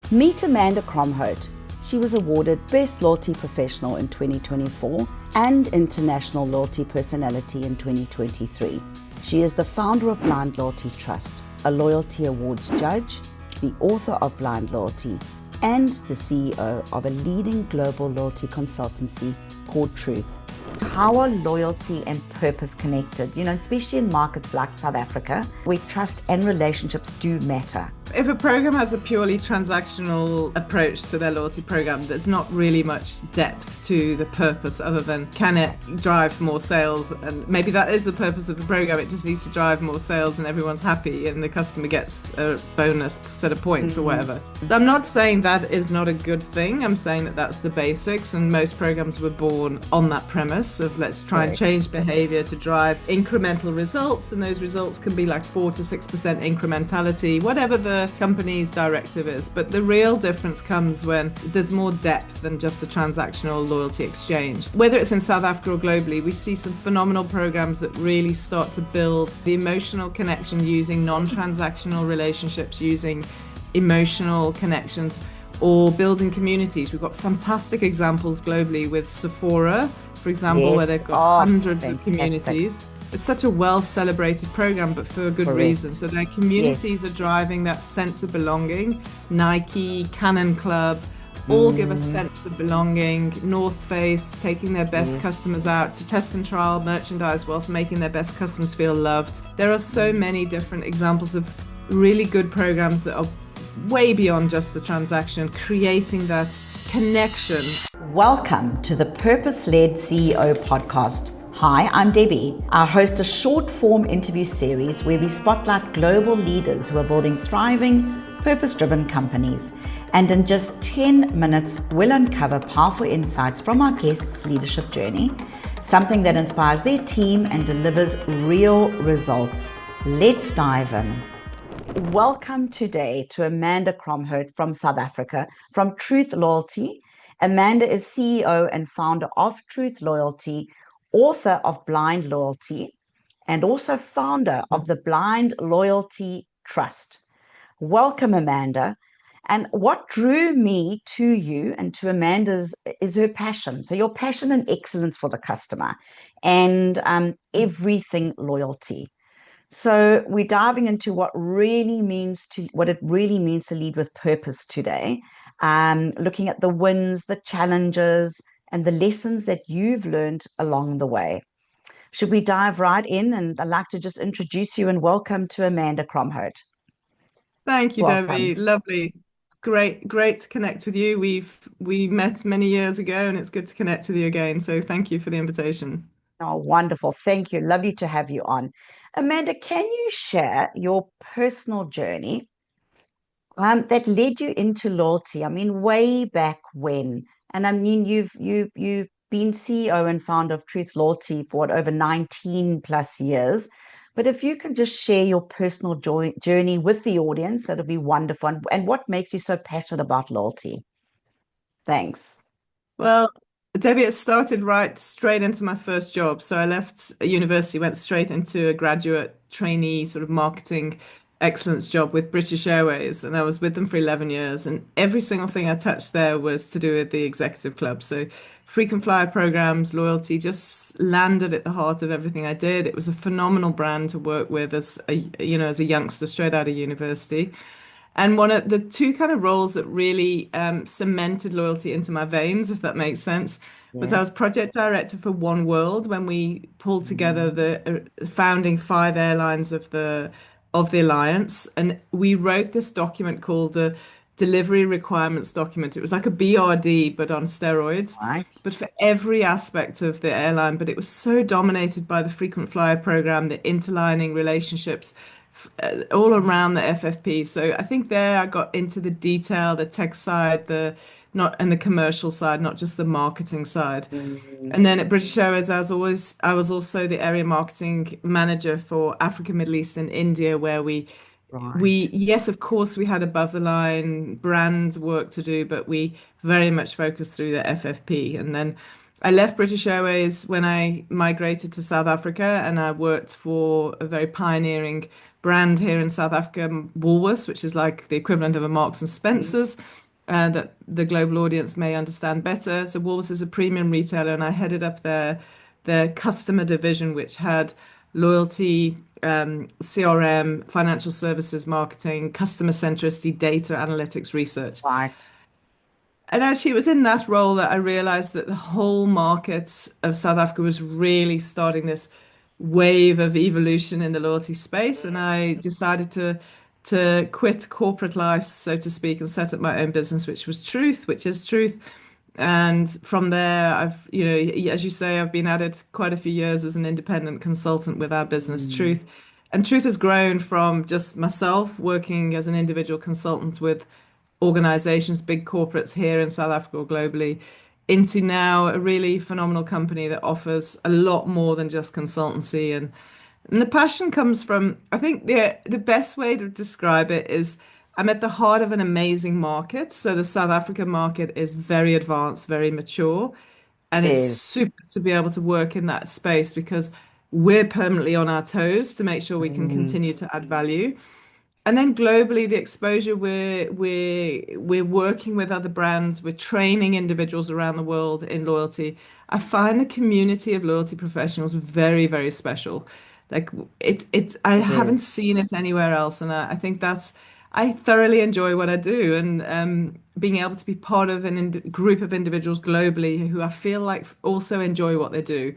Meet Amanda Cromhout. She was awarded Best Loyalty Professional in 2024 and International Loyalty Personality in 2023. She is the founder of Blind Loyalty Trust, a loyalty awards judge, the author of Blind Loyalty, and the CEO of a leading global loyalty consultancy called Truth. How are loyalty and purpose connected? Especially in markets like South Africa, where trust and relationships do matter. If a program has a purely transactional approach to their loyalty program, there's not really much depth to the purpose other than can it drive more sales? And maybe that is the purpose of the program. It just needs to drive more sales and everyone's happy and the customer gets a bonus set of points or whatever. So I'm not saying that is not a good thing. I'm saying that that's the basics, and most programs were born on that premise of let's try and change behavior to drive incremental results, and those results can be like 4 to 6% incrementality, whatever the company's directive is. But the real difference comes when there's more depth than just a transactional loyalty exchange. Whether it's in South Africa or globally, we see some phenomenal programs that really start to build the emotional connection using non-transactional relationships, using emotional connections, or building communities. We've got fantastic examples globally with Sephora, for example, where they've got hundreds of communities. It's such a well-celebrated program, but for a good reason. So their communities are driving that sense of belonging. Nike, Cannon Club, all give a sense of belonging. North Face, taking their best customers out to test and trial merchandise whilst making their best customers feel loved. There are so many different examples of really good programs that are way beyond just the transaction, creating that connection. Welcome to the Purpose-Led CEO podcast. Hi, I'm Debbie. I host a short-form interview series where we spotlight global leaders who are building thriving, purpose-driven companies. And in just 10 minutes, we'll uncover powerful insights from our guests' leadership journey, something that inspires their team and delivers real results. Let's dive in. Welcome today to Amanda Cromhout from South Africa, from Truth Loyalty. Amanda is CEO and founder of Truth Loyalty, author of Blind Loyalty, and also founder of the Blind Loyalty Trust. Welcome, Amanda. And what drew me to you and to Amanda's is her passion. So your passion and excellence for the customer and everything loyalty. So we're diving into what it really means to lead with purpose today. Looking at the wins, the challenges, and the lessons that you've learned along the way. Should we dive right in? And I'd like to just introduce you and welcome to Amanda Cromhout. Thank you, Debbie. Lovely. It's great to connect with you. We met many years ago, and it's good to connect with you again. So thank you for the invitation. Oh, wonderful. Thank you. Lovely to have you on. Amanda, can you share your personal journey that led you into loyalty? I mean, way back when. And I mean, you've been CEO and founder of Truth Loyalty for over 19 plus years. But if you can just share your personal journey with the audience, that would be wonderful. And what makes you so passionate about loyalty? Thanks. Well, Debbie, it started right straight into my first job. So I left university, went straight into a graduate trainee sort of marketing excellence job with British Airways, and I was with them for 11 years, and every single thing I touched there was to do with the executive club. So frequent flyer programs, loyalty just landed at the heart of everything I did. It was a phenomenal brand to work with as a youngster straight out of university. And one of the two kind of roles that really cemented loyalty into my veins, if that makes sense, was I was project director for One World when we pulled together the founding 5 airlines of the alliance, and we wrote this document called the Delivery Requirements Document. It was like a BRD but on steroids, but for every aspect of the airline. But it was so dominated by the frequent flyer program, the interlining relationships all around the FFP. So I think there I got into the detail, the tech side, the commercial side, not just the marketing side. And then at British Airways, I was also the area marketing manager for Africa, Middle East, and India, where yes, of course, we had above the line brand work to do, but we very much focused through the FFP. And then I left British Airways when I migrated to South Africa, and I worked for a very pioneering brand here in South Africa, Woolworths, which is like the equivalent of a Marks and Spencer's, that the global audience may understand better. So Woolworths is a premium retailer, and I headed up their customer division, which had loyalty, CRM, financial services, marketing, customer centricity, data analytics, research. Right. And actually, it was in that role that I realized that the whole market of South Africa was really starting this wave of evolution in the loyalty space. And I decided to quit corporate life, so to speak, and set up my own business, which is Truth. And from there, as you say, I've been at it quite a few years as an independent consultant with our business, Mm. Truth. And Truth has grown from just myself working as an individual consultant with organizations, big corporates here in South Africa or globally, into now a really phenomenal company that offers a lot more than just consultancy. And the passion comes from, I think the best way to describe it is I'm at the heart of an amazing market. So the South African market is very advanced, very mature, and it's Is. super to be able to work in that space because we're permanently on our toes to make sure we can Mm. continue to add value. And then globally, the exposure we're working with other brands, we're training individuals around the world in loyalty. I find the community of loyalty professionals very, very special. Like it's I It haven't is. seen it anywhere else, and I think that's I thoroughly enjoy what I do, and being able to be part of an ind group of individuals globally who I feel like also enjoy what they do.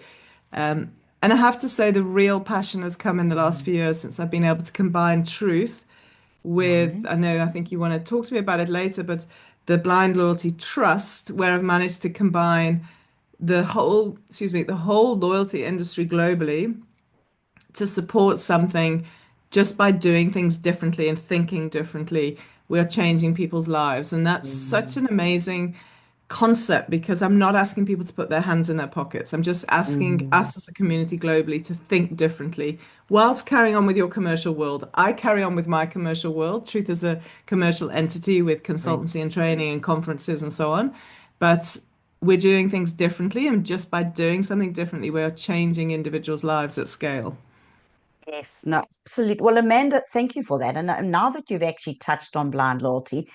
Um, and I have to say, the real passion has come in the last Mm. few years since I've been able to combine truth with, Right. I know, I think you want to talk to me about it later, but the Blind Loyalty Trust, where I've managed to combine the whole loyalty industry globally to support something just by doing things differently and thinking differently. We're changing people's lives. And that's such Mm. an amazing concept because I'm not asking people to put their hands in their pockets. I'm just asking Mm. us as a community globally to think differently whilst carrying on with your commercial world. I carry on with my commercial world. Truth is a commercial entity with Great. consultancy and training and conferences and so on. But we're doing things differently, and just by doing something differently, we're changing individuals' lives at scale. Yes, no, absolutely. Well, Amanda, thank you for that. And now that you've actually touched on blind loyalty,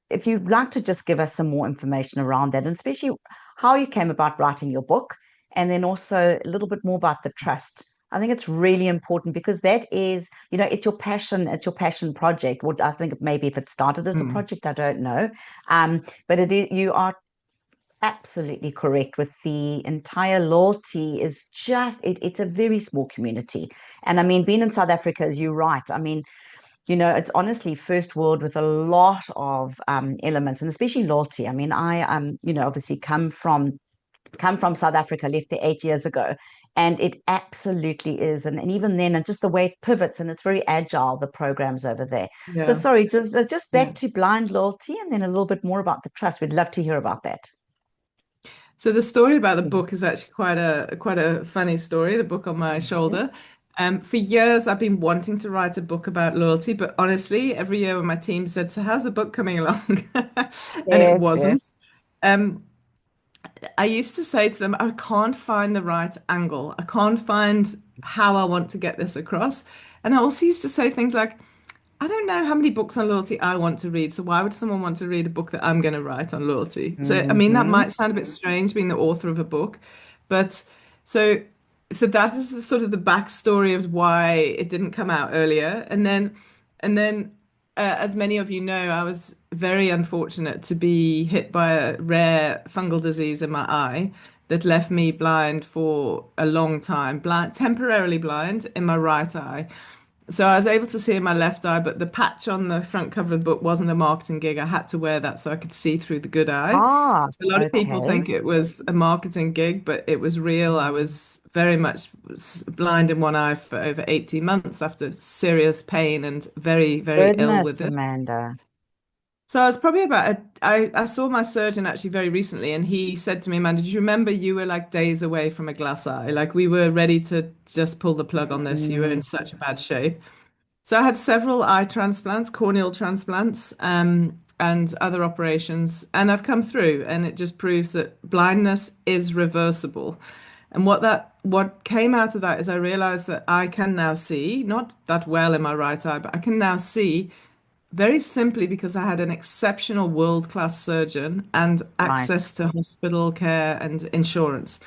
if you'd like to just give us some more information around that, and especially how you came about writing your book, and then also a little bit more about the trust. I think it's really important because that is, it's your passion project. What I think maybe if it started as a Mm. project, I don't know. But you are absolutely correct with the entire loyalty is just it's a very small community. And I mean, being in South Africa, as you're right, I mean, it's honestly first world with a lot of elements, and especially loyalty. I mean, I obviously come from South Africa, left there 8 years ago, and it absolutely is. And even then, and just the way it pivots, and it's very agile, the programs over there. So Yeah. sorry, just Yeah. back to blind loyalty, and then a little bit more about the trust. We'd love to hear about that. So the story about the book is actually quite a funny story, the book on my Okay. shoulder. For years I've been wanting to write a book about loyalty, but honestly, every year when my team said, "So how's the book coming along?" And it Yes, wasn't. yes. Um, I used to say to them, I can't find the right angle. I can't find how I want to get this across. And I also used to say things like, I don't know how many books on loyalty I want to read, so why would someone want to read a book that I'm going to write on loyalty? So, I mean, that Hmm. might sound a bit strange being the author of a book, but so so that is the sort of the backstory of why it didn't come out earlier. And then, as many of you know, I was very unfortunate to be hit by a rare fungal disease in my eye that left me blind for a long time, blind, temporarily blind in my right eye. So I was able to see in my left eye, but the patch on the front cover of the book wasn't a marketing gig. I had to wear that so I could see through the good eye. Ah, So a lot of people okay. think it was a marketing gig, but it was real. I Mm. was very much blind in one eye for over 18 months after serious pain and very, very ill with Goodness, it. Amanda. So I was probably I saw my surgeon actually very recently, and he said to me, Amanda, did you remember you were like days away from a glass eye? Like we were ready to just pull the plug on this. You were in Mm. such a bad shape. So I had several eye transplants, corneal transplants, and other operations, and I've come through, and it just proves that blindness is reversible. And what came out of that is I realized that I can now see, not that well in my right eye, but I can now see very simply because I had an exceptional world-class surgeon and Right. access to hospital care and insurance.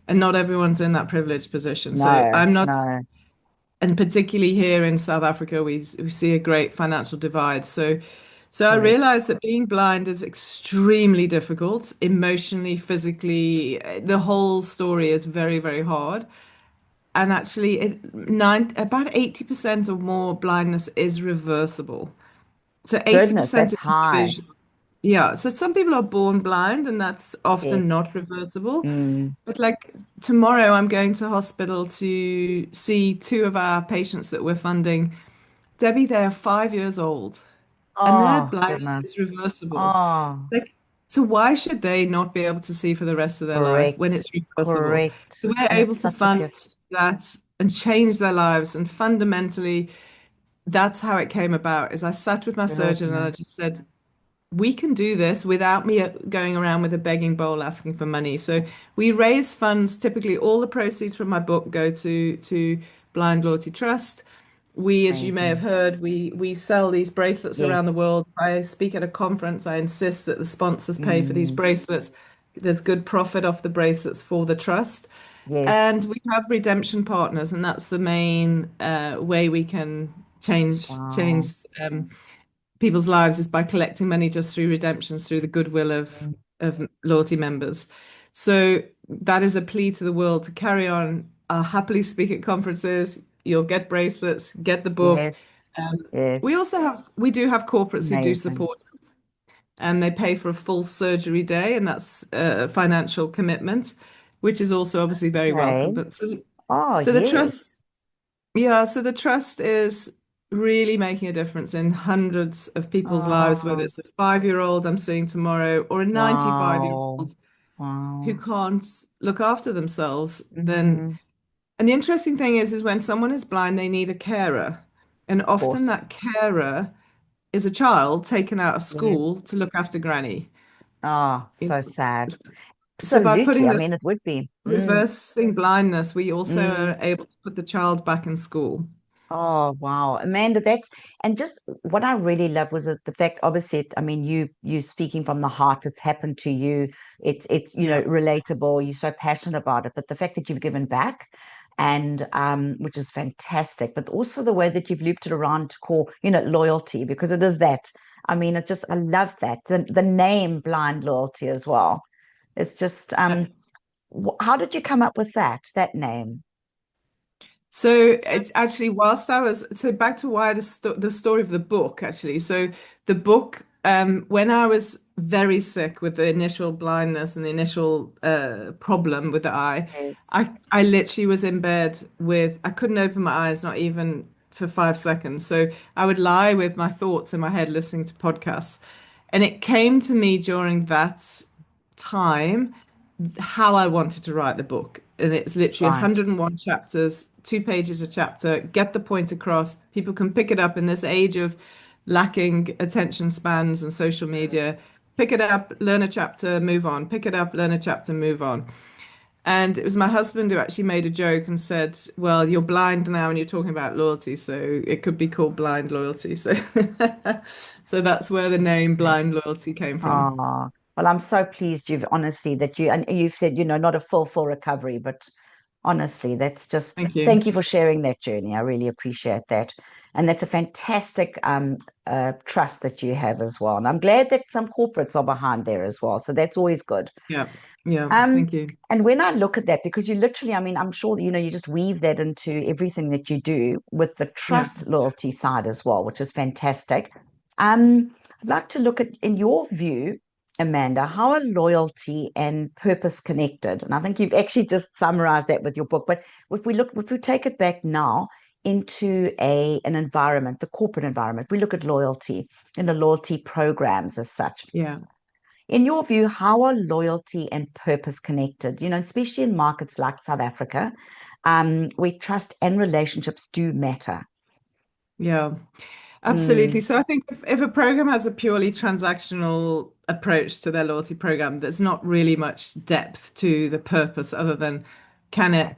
And not everyone's in that privileged position. So No, I'm not, no. and particularly here in South Africa, we see a great financial divide. So I Correct. realized that being blind is extremely difficult, emotionally, physically. The whole story is very, very hard. And actually, about 80% or more blindness is reversible. So Goodness, 80% that's is high. vision. Yeah, so some people are born blind, and that's often Yes. not reversible. Mm. But like tomorrow, I'm going to hospital to see two of our patients that we're funding. Debbie, they're 5 years old, and their Oh, blindness is goodness. reversible. Oh, Like, so why should they not be able to see for the rest of their life when correct. it's reversible? Correct. So we're And able it's to such a fund gift. that and change their lives. And fundamentally, that's how it came about. Is I sat with my surgeon and I Goodness. just said, we can do this without me going around with a begging bowl asking for money. So we raise funds. Typically, all the proceeds from my book go to Blind Loyalty Trust. We, as you may have Amazing. heard, we sell these bracelets around the Yes. world. If I speak at a conference, I insist that the sponsors pay for these Mm. bracelets. There's good profit off the bracelets for the trust. Yes. And we have redemption partners, and that's the main way we can change Wow. people's lives is by collecting money just through redemptions through the goodwill Mm. of loyalty members. So that is a plea to the world to carry on. I'll happily speak at conferences. You'll get bracelets, get the book. Yes. Um, Yes. we do have corporates who do Amazing. support, and they pay for a full surgery day, and that's a financial commitment, which is also obviously very welcome. Okay. But Oh, so the trust yes. yeah, so the trust is really making a difference in hundreds of people's lives, whether Oh, it's a 5-year-old I'm seeing tomorrow or a 95-year-old wow. who Wow. can't look after themselves. Then, Mm-hmm. and the interesting thing is when someone is blind, they need a carer. And Of often course. that carer is a child taken out of Yes. school to look after granny. Oh, so It's sad. so by Absolutely. putting I the mean, it would be. reversing blindness, we also are Mm. able to put the child back in school. Oh, wow. Amanda, that's and just what I really love was the fact, obviously, I mean, you speaking from the heart, it's happened to you. It's Yeah. relatable. You're so passionate about it. But the fact that you've given back and which is fantastic, but also the way that you've looped it around to call, loyalty, because it is that. I mean, it's just I love that. The name blind loyalty as well. It's just how did you come up with that name? So it's actually whilst I was so back to why the story of the book actually. So the book when I was very sick with the initial blindness and the initial problem with the eye, Yes. I literally was in bed with I couldn't open my eyes not even for 5 seconds. So I would lie with my thoughts in my head listening to podcasts. And it came to me during that time how I wanted to write the book. And it's literally Right. 101 chapters, 2 pages a chapter, get the point across. People can pick it up in this age of lacking attention spans and social media. Pick it up, learn a chapter, move on. Pick it up, learn a chapter, move on. And it was my husband who actually made a joke and said, well, you're blind now and you're talking about loyalty, so it could be called blind loyalty. So so that's where the name blind loyalty came from. Oh, well, I'm so pleased you've honestly that you and you've said, not a full recovery, but honestly, that's just Thank you. thank you for sharing that journey. I really appreciate that. And that's a fantastic trust that you have as well. And I'm glad that some corporates are behind there as well. So that's always good. Yeah. Yeah. Um, Thank you. and when I look at that, because you literally, I mean, I'm sure, you just weave that into everything that you do with the Yeah. trust loyalty side as well, which is fantastic. I'd like to look at, in your view, Amanda, how are loyalty and purpose connected? And I think you've actually just summarized that with your book. But if we take it back now into an environment, the corporate environment, we look at loyalty and the loyalty programs as such. Yeah. In your view, how are loyalty and purpose connected? Especially in markets like South Africa, where trust and relationships do matter. Yeah. Absolutely. Mm, So I think if a program has a purely transactional approach to their loyalty program, there's not really much depth to the purpose other than can it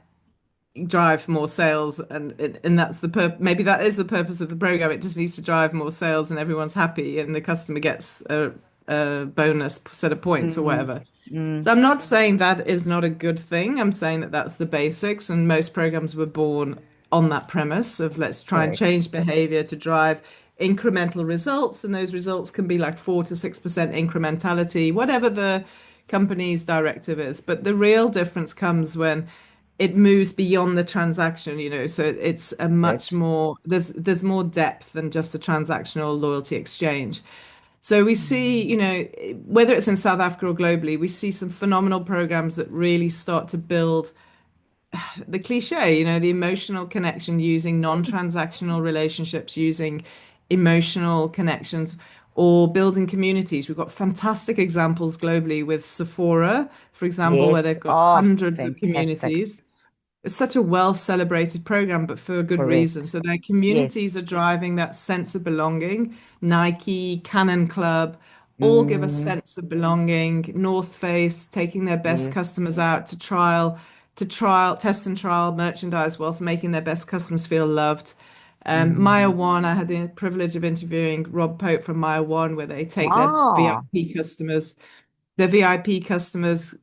drive more sales? And that's maybe that is the purpose of the program. It just needs to drive more sales and everyone's happy and the customer gets a bonus set of points or Mm, whatever. mm, So I'm not saying that is not a good thing. I'm saying that that's the basics, and most programs were born on that premise of let's try and correct. change behavior to drive incremental results, and those results can be like 4 to 6% incrementality, whatever the company's directive is. But the real difference comes when it moves beyond the transaction, so it's a much Correct. more there's more depth than just a transactional loyalty exchange. So we see, Mm, whether it's in South Africa or globally, we see some phenomenal programs that really start to build the cliche, the emotional connection using non-transactional relationships, using emotional connections, or building communities. We've got fantastic examples globally with Sephora, for example, where yes. they've got Oh, hundreds of fantastic. communities. It's such a well celebrated program, but for a good reason. Correct. So their communities Yes. are driving that sense of belonging. Nike, Cannon Club, all give a Mm, sense of belonging. North Face taking their best yes. customers out test and trial merchandise whilst making their best customers feel loved. Maya Mm. One, I had the privilege of interviewing Rob Pope from Maya One, where they take their Ah, VIP customers the VIP customers,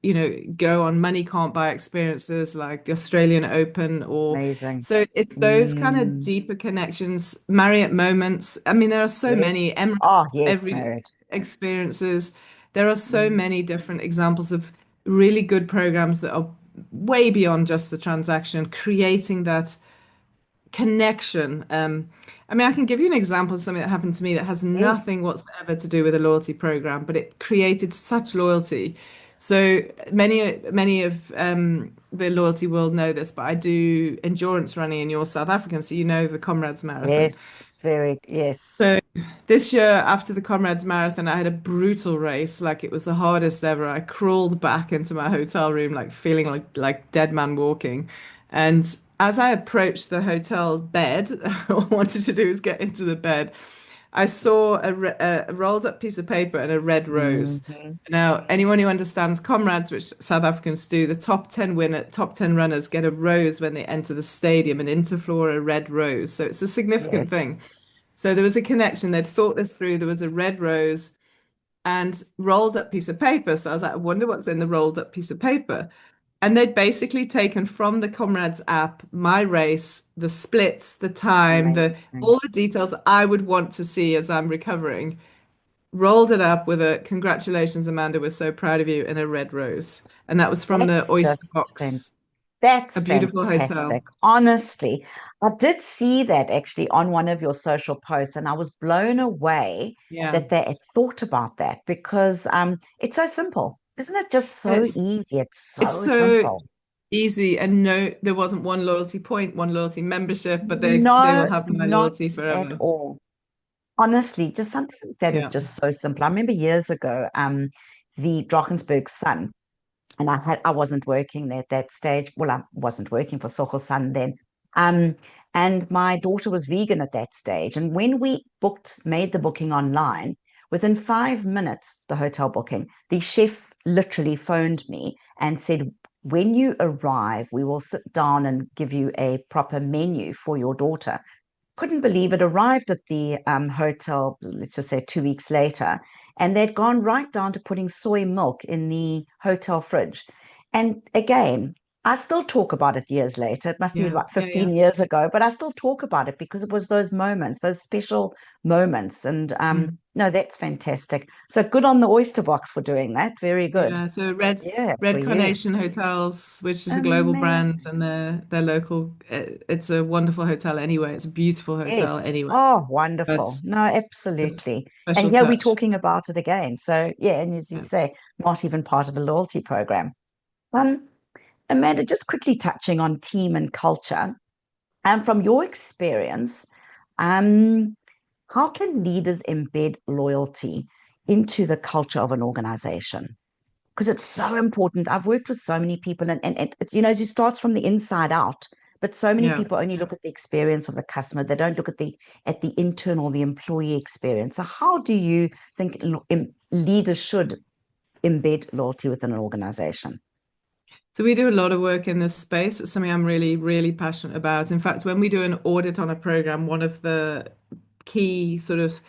go on money can't buy experiences like the Australian Open or amazing. so it's those kind of Mm, deeper connections, Marriott moments. I mean, there are so many yes. Emirates Oh, yes, every married. experiences. There are so Mm, many different examples of really good programs that are way beyond just the transaction, creating that connection. I mean, I can give you an example of something that happened to me that has yes. nothing whatsoever to do with a loyalty program, but it created such loyalty. So many of the loyalty world know this, but I do endurance running, and you're South African, so you know the Comrades Marathon. Yes. Very, yes. So this year, after the Comrades Marathon, I had a brutal race, like it was the hardest ever. I crawled back into my hotel room, like feeling like dead man walking. And as I approached the hotel bed, all I wanted to do was get into the bed. I saw a rolled up piece of paper and a red rose. Hmm. Now, anyone who understands Comrades, which South Africans do, the top 10 runners get a rose when they enter the stadium, an interflora red rose. So it's a significant Yes. thing. So there was a connection. They'd thought this through. There was a red rose and rolled up piece of paper. So I was like, I wonder what's in the rolled up piece of paper. And they'd basically taken from the Comrades app my race, the splits, the time, the Amazing. all the details I would want to see as I'm recovering, rolled it up with a congratulations, Amanda, we're so proud of you, and a red rose. And that was from the That's Oyster just Box, that's a beautiful fantastic. hotel. Honestly, I did see that actually on one of your social posts, and I was blown away Yeah. that they had thought about that because it's so simple. Isn't it just And so easy? It's it's so so simple. easy, and no, there wasn't one loyalty point, one loyalty membership, but they will No, have my not loyalty at forever. all. Honestly, just something that is Yeah, just so simple. I remember years ago, the Drakensberg Sun, and I wasn't working there at that stage. Well, I wasn't working for Soho Sun then. Um, and my daughter was vegan at that stage. And when we made the booking online, within 5 minutes, the hotel booking, the chef literally phoned me and said, when you arrive, we will sit down and give you a proper menu for your daughter. Couldn't believe it. Arrived at the hotel, let's just say 2 weeks later, and they'd gone right down to putting soy milk in the hotel fridge. And again, I still talk about it years later. It must have been yeah, about yeah, yeah. 15 years ago, but I still talk about it because it was those moments, those special moments. And Mm. no, that's fantastic. So good on the Oyster Box for doing that. Very good. Yeah, so Red For you. Carnation Hotels, which is a global brand, Amazing. and they're local. It's a wonderful hotel anyway. It's a beautiful hotel Yes. anyway, Oh, but wonderful. No, a absolutely. And special here we're touch. talking about it again. So, yeah, and as you Yeah. say, not even part of a loyalty program. Um, Amanda, just quickly touching on team and culture, and from your experience, um, how can leaders embed loyalty into the culture of an organization? Because it's so important. I've worked with so many people, and it starts from the inside out. But so many Yeah. people only look at the experience of the customer. They don't look at the internal, the employee experience. So, how do you think leaders should embed loyalty within an organization? So we do a lot of work in this space. It's something I'm really, really passionate about. In fact, when we do an audit on a program, one of the key sort of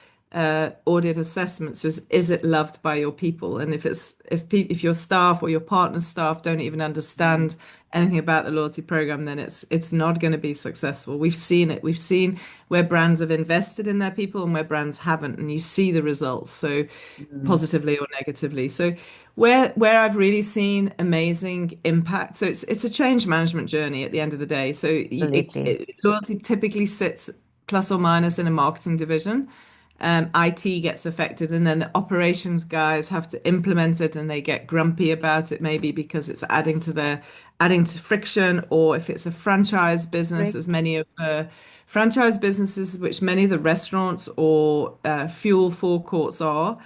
audit assessments is it loved by your people? And if your staff or your partner staff don't even understand anything about the loyalty program, then it's not going to be successful. We've seen it. We've seen where brands have invested in their people and where brands haven't, and you see the results. So Mm, positively or negatively. So where I've really seen amazing impact. So it's a change management journey at the end of the day. So absolutely. loyalty typically sits plus or minus in a marketing division. IT gets affected, and then the operations guys have to implement it, and they get grumpy about it, maybe because it's adding to friction, or if it's a franchise business, as Correct. many of the franchise businesses, which many of the restaurants or fuel forecourts are,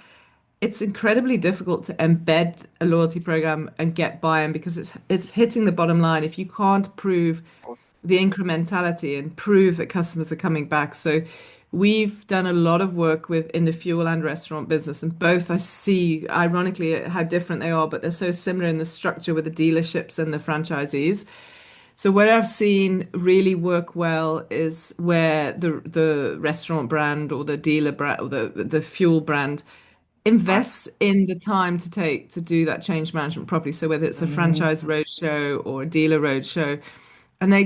it's incredibly difficult to embed a loyalty program and get buy-in because it's hitting the bottom line. If you can't prove the incrementality and prove that customers are coming back. So we've done a lot of work with in the fuel and restaurant business, and both I see ironically how different they are, but they're so similar in the structure with the dealerships and the franchisees. So what I've seen really work well is where the restaurant brand or the dealer brand or the fuel brand Right. invests in the time to take to do that change management properly. So whether it's a Mm, franchise roadshow or a dealer roadshow, and they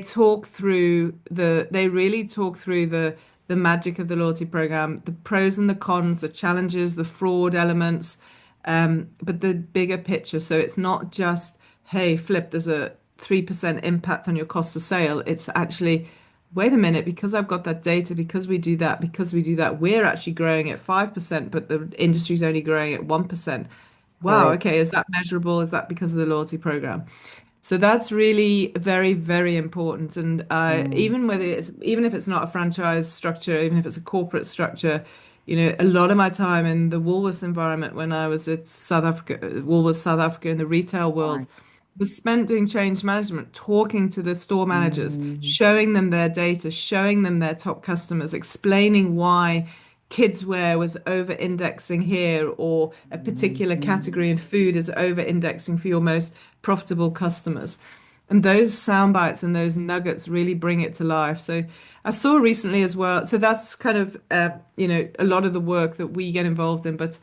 really talk through the magic of the loyalty program, the pros and the cons, the challenges, the fraud elements, but the bigger picture. So it's not just, hey, flip, there's a 3% impact on your cost of sale. It's actually, wait a minute, because I've got that data, because we do that, we're actually growing at 5%, but the industry's only growing at 1%. Wow, correct. okay, is that measurable? Is that because of the loyalty program? So that's really very, very important. And Mm, even if it's not a franchise structure, even if it's a corporate structure, a lot of my time in the Woolworths environment when I was at South Africa, Woolworths South Africa in the retail world, right. was spent doing change management, talking to the store managers, Mm, showing them their data, showing them their top customers, explaining why kids wear was over indexing here or a particular mm, category in food is over indexing for your most profitable customers. And those sound bites and those nuggets really bring it to life. So I saw recently as well. So that's kind of a lot of the work that we get involved in. But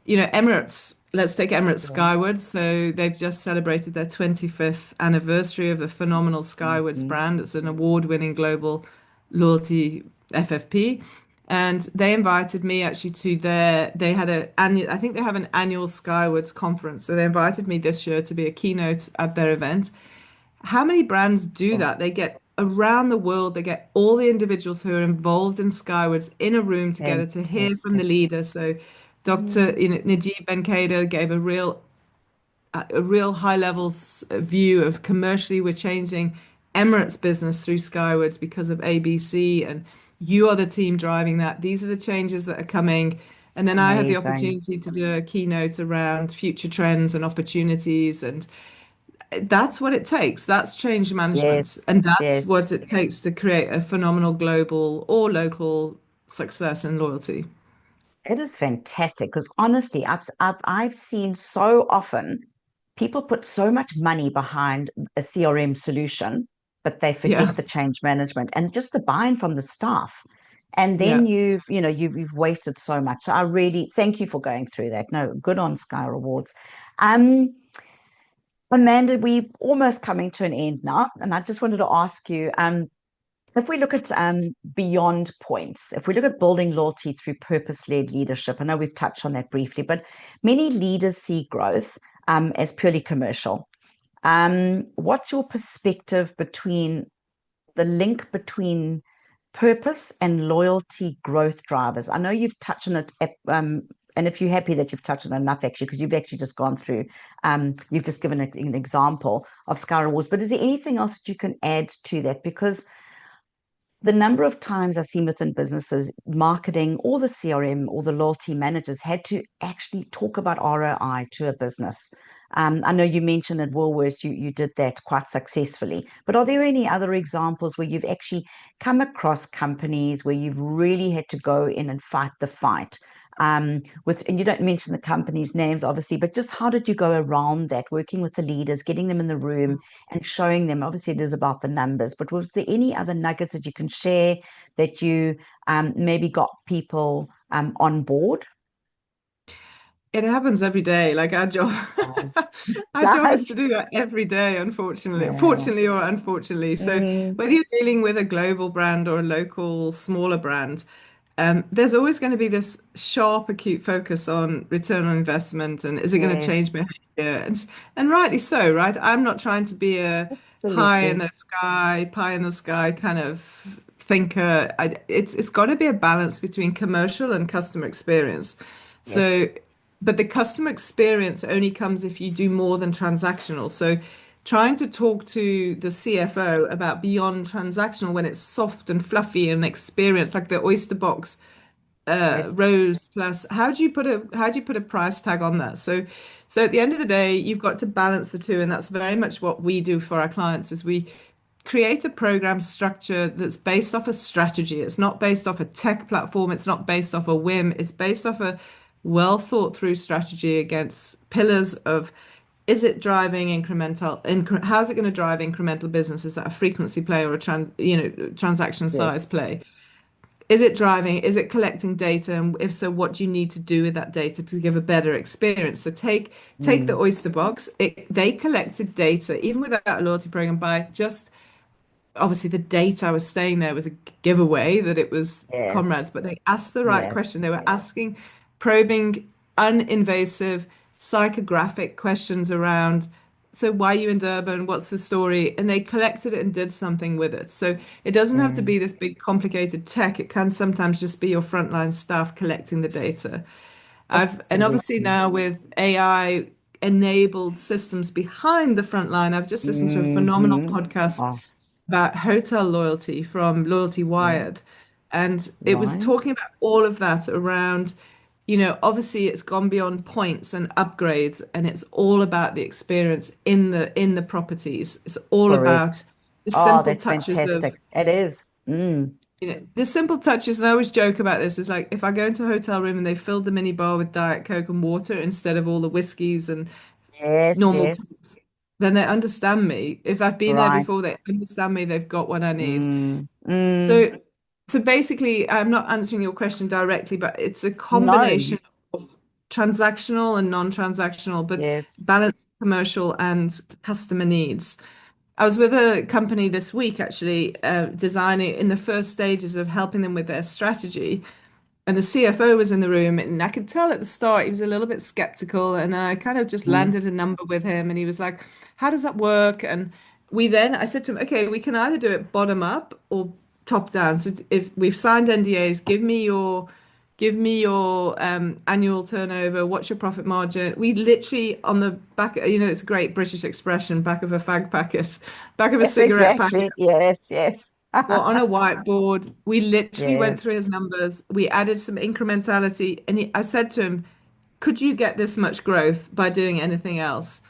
Emirates, let's take Emirates yeah. Skywards. So they've just celebrated their 25th anniversary of the phenomenal Skywards Mhm. brand. It's an award-winning global loyalty FFP. And they invited me actually to they had I think they have an annual Skywards conference. So they invited me this year to be a keynote at their event. How many brands do Cool. that? They get around the world, they get all the individuals who are involved in Skywards in a room together to hear from the Fantastic. leader. So Dr. Mm, Najib Ben Kader gave a real high level view of commercially we're changing Emirates business through Skywards because of ABC, and you are the team driving that. These are the changes that are coming. And then I had the amazing. opportunity to do a keynote around future trends and opportunities, and that's what it takes. That's change management, Yes, and that's yes. what it takes to create a phenomenal global or local success and loyalty. It is fantastic because honestly, I've seen so often people put so much money behind a CRM solution, but they Yeah, forget the change management and just the buy-in from the staff. And then yeah. you've wasted so much. So I really thank you for going through that. No, good on Sky Rewards. Um, Amanda, we're almost coming to an end now, and I just wanted to ask you, if we look at beyond points, if we look at building loyalty through purpose-led leadership, I know we've touched on that briefly, but many leaders see growth as purely commercial. What's your perspective between the link between purpose and loyalty growth drivers? I know you've touched on it, and if you're happy that you've touched on it enough, actually, because you've actually just gone through, you've just given an example of Sky Rewards, but is there anything else that you can add to that? Because the number of times I've seen within businesses, marketing or the CRM or the loyalty managers had to actually talk about ROI to a business. I know you mentioned at Woolworths you did that quite successfully, but are there any other examples where you've actually come across companies where you've really had to go in and fight the fight and you don't mention the company's names, obviously, but just how did you go around that, working with the leaders, getting them in the room and showing them? Obviously, it is about the numbers, but was there any other nuggets that you can share that you maybe got people on board? It happens every day. Like our job, Does. our job is to Does. do that every day, unfortunately, Yeah. fortunately or unfortunately. So Mm, whether you're dealing with a global brand or a local, smaller brand, there's always going to be this sharp, acute focus on return on investment and is it going to change yes, behavior? And rightly so, right? I'm not trying to be a absolutely. pie in the sky kind of thinker. It's got to be a balance between commercial and customer experience. Yes. So, but the customer experience only comes if you do more than transactional. So, trying to talk to the CFO about beyond transactional when it's soft and fluffy and experience, like the Oyster box Yes. Rose plus, how do you put a price tag on that? So at the end of the day, you've got to balance the two, and that's very much what we do for our clients is we create a program structure that's based off a strategy. It's not based off a tech platform. It's not based off a whim. It's based off a well thought through strategy against pillars of is it driving how's it going to drive incremental business? Is that a frequency play or a transaction size Yes. play? Is it driving? Is it collecting data? And if so, what do you need to do with that data to give a better experience? So take the Mm, Oyster box. They collected data even without a loyalty program by just obviously the date I was staying there was a giveaway that it was comrades, yes. but they asked the right Yes. question. They were asking probing, uninvasive, psychographic questions around, so why are you in Durban? What's the story? And they collected it and did something with it. So it doesn't have to Mm, be this big complicated tech. It can sometimes just be your frontline staff collecting the data. And obviously absolutely. now with AI enabled systems behind the front line, I've just listened to a phenomenal Hmm. podcast Oh, about hotel loyalty from Loyalty yeah. Wired. And it was Right. talking about all of that around, obviously it's gone beyond points and upgrades, and it's all about the experience in the properties. It's all about Correct. the Oh, simple that's touches of, fantastic. It is. Mm. the simple touches, and I always joke about this, is like if I go into a hotel room and they filled the mini bar with Diet Coke and water instead of all the whiskeys and Yes, normal yes. drinks, then they understand me. If I've been there Right. before, they understand me, they've got what I need. Mm. Mm. So, so basically, I'm not answering your question directly, but it's a No. combination of transactional and non-transactional, but Yes. balanced commercial and customer needs. I was with a company this week actually, designing in the first stages of helping them with their strategy. And the CFO was in the room, and I could tell at the start he was a little bit skeptical. And I kind of just Mm. landed a number with him, and he was like, "How does that work?" And I said to him, "Okay, we can either do it bottom up or top down. So if we've signed NDAs, give me your annual turnover. What's your profit margin?" We literally on the back, it's a great British expression, back of a fag packet, back of a Yes, cigarette packet exactly. Yes, yes. or on a whiteboard. We literally Yes. went through his numbers. We added some incrementality, and I said to him, "Could you get this much growth by doing anything else?"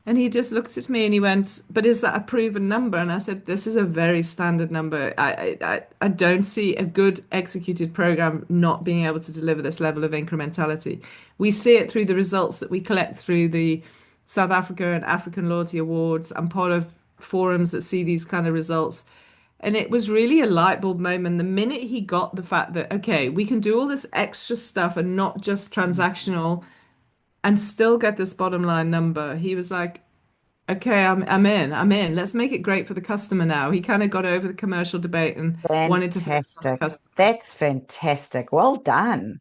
And he just looked at me and he went, "But is that a proven number?" And I said, "This is a very standard number. I don't see a good executed program not being able to deliver this level of incrementality. We see it through the results that we collect through the South Africa and African Loyalty Awards. I'm part of forums that see these kind of results." And it was really a light bulb moment. The minute he got the fact that, okay, we can do all this extra stuff and not just transactional and still get this bottom line number, he was like, okay, I'm in. I'm in. Let's make it great for the customer now. He kind of got over the commercial debate and wanted to focus on the Fantastic. customer. That's fantastic. Well done.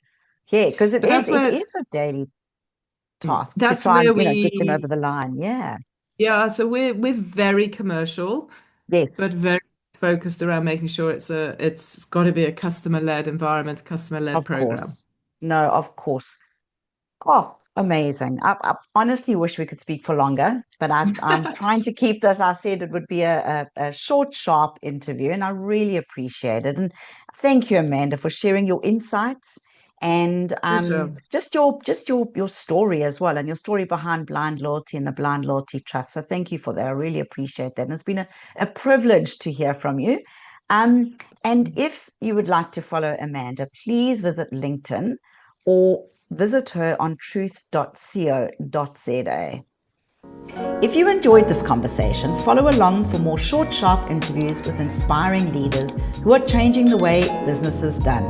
Yeah, because it But is that's it where is a daily task to that's try and, where get them over we the line. Yeah. yeah, so we're very commercial, but Yes, very focused around making sure it's got to be a customer-led environment, customer-led of program. course. No, of course. Oh, amazing. I honestly wish we could speak for longer, but I'm trying to keep this. I said it would be a short, sharp interview, and I really appreciate it. And thank you, Amanda, for sharing your insights and Pleasure. just your story as well, and your story behind Blind Loyalty and the Blind Loyalty Trust. So thank you for that. I really appreciate that. And it's been a privilege to hear from you. And if you would like to follow Amanda, please visit LinkedIn or visit her on truth.co.za. If you enjoyed this conversation, follow along for more short, sharp interviews with inspiring leaders who are changing the way business is done.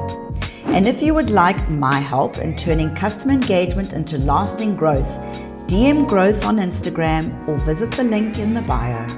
And if you would like my help in turning customer engagement into lasting growth, DM Growth on Instagram or visit the link in the bio.